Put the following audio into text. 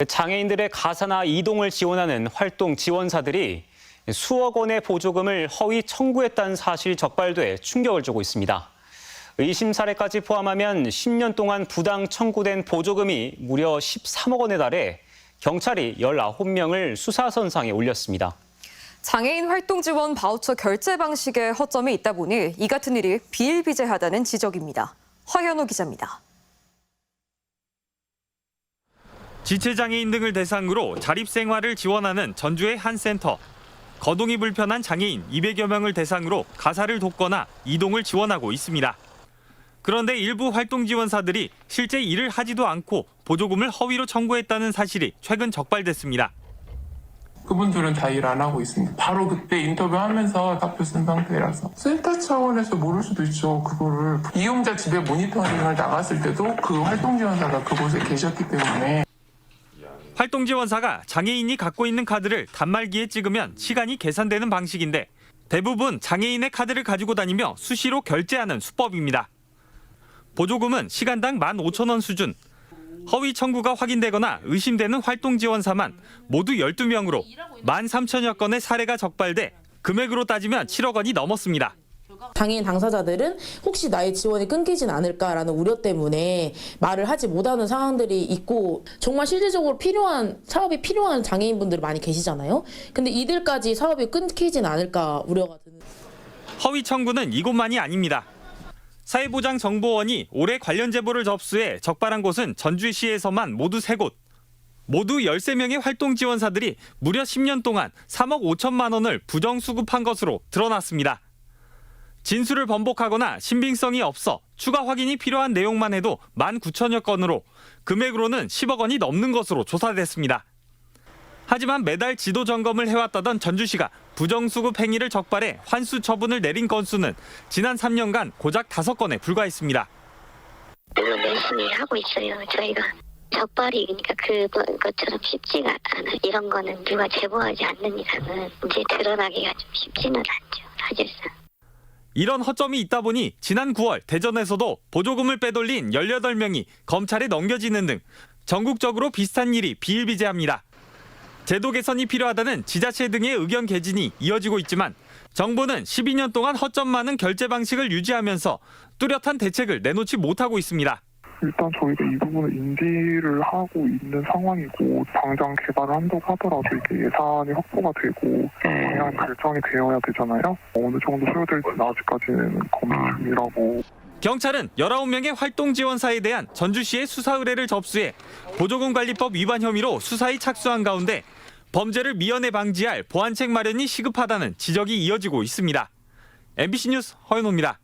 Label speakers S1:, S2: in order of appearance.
S1: 장애인들의 가사나 이동을 지원하는 활동 지원사들이 수억 원의 보조금을 허위 청구했다는 사실이 적발돼 충격을 주고 있습니다. 의심 사례까지 포함하면 10년 동안 부당 청구된 보조금이 무려 13억 원에 달해 경찰이 19명을 수사선상에 올렸습니다.
S2: 장애인 활동 지원 바우처 결제 방식에 허점이 있다 보니 이 같은 일이 비일비재하다는 지적입니다. 허현호 기자입니다.
S3: 지체장애인 등을 대상으로 자립생활을 지원하는 전주의 한 센터. 거동이 불편한 장애인 200여 명을 대상으로 가사를 돕거나 이동을 지원하고 있습니다. 그런데 일부 활동 지원사들이 실제 일을 하지도 않고 보조금을 허위로 청구했다는 사실이 최근 적발됐습니다.
S4: 그분들은 다 일 안 하고 있습니다. 바로 그때 인터뷰하면서 답변 쓴 상태라서 센터 차원에서 모를 수도 있죠. 그거를 이용자 집에 모니터링을 나갔을 때도 그 활동 지원사가 그곳에 계셨기 때문에.
S3: 활동 지원사가 장애인이 갖고 있는 카드를 단말기에 찍으면 시간이 계산되는 방식인데 대부분 장애인의 카드를 가지고 다니며 수시로 결제하는 수법입니다. 보조금은 시간당 15,000원 수준. 허위 청구가 확인되거나 의심되는 활동 지원사만 모두 12명으로 13,000여 건의 사례가 적발돼 금액으로 따지면 7억 원이 넘었습니다.
S5: 장애인 당사자들은 혹시 나의 지원이 끊기진 않을까라는 우려 때문에 말을 하지 못하는 상황들이 있고 정말 실질적으로 사업이 필요한 장애인분들이 많이 계시잖아요. 근데 이들까지 사업이 끊기진 않을까 우려가 드는.
S3: 허위 청구는 이곳만이 아닙니다. 사회보장정보원이 올해 관련 제보를 접수해 적발한 곳은 전주시에서만 모두 3곳. 모두 13명의 활동 지원사들이 무려 10년 동안 3억 5천만 원을 부정수급한 것으로 드러났습니다. 진술을 번복하거나 신빙성이 없어 추가 확인이 필요한 내용만 해도 19,000여 건으로 금액으로는 10억 원이 넘는 것으로 조사됐습니다. 하지만 매달 지도 점검을 해왔다던 전주시가 부정수급 행위를 적발해 환수 처분을 내린 건수는 지난 3년간 고작 5건에 불과했습니다.
S6: 물론 열심히 하고 있어요. 저희가 적발이 그러니까 그것처럼 쉽지가 않아요. 이런 거는 누가 제보하지 않는 이상은 이제 드러나기가 좀 쉽지는 않죠. 사실상.
S3: 이런 허점이 있다 보니 지난 9월 대전에서도 보조금을 빼돌린 18명이 검찰에 넘겨지는 등 전국적으로 비슷한 일이 비일비재합니다. 제도 개선이 필요하다는 지자체 등의 의견 개진이 이어지고 있지만 정부는 12년 동안 허점 많은 결제 방식을 유지하면서 뚜렷한 대책을 내놓지 못하고 있습니다.
S7: 일단 저희가 이 부분을 인지를 하고 있는 상황이고 당장 개발을 한다고 하더라도 이게 예산이 확보가 되고 방향 결정이 되어야 되잖아요. 어느 정도 소요될지는 아직까지는 고민 중이라고.
S3: 경찰은 19명의 활동 지원사에 대한 전주시의 수사 의뢰를 접수해 보조금 관리법 위반 혐의로 수사에 착수한 가운데 범죄를 미연에 방지할 보완책 마련이 시급하다는 지적이 이어지고 있습니다. MBC 뉴스 허현호입니다.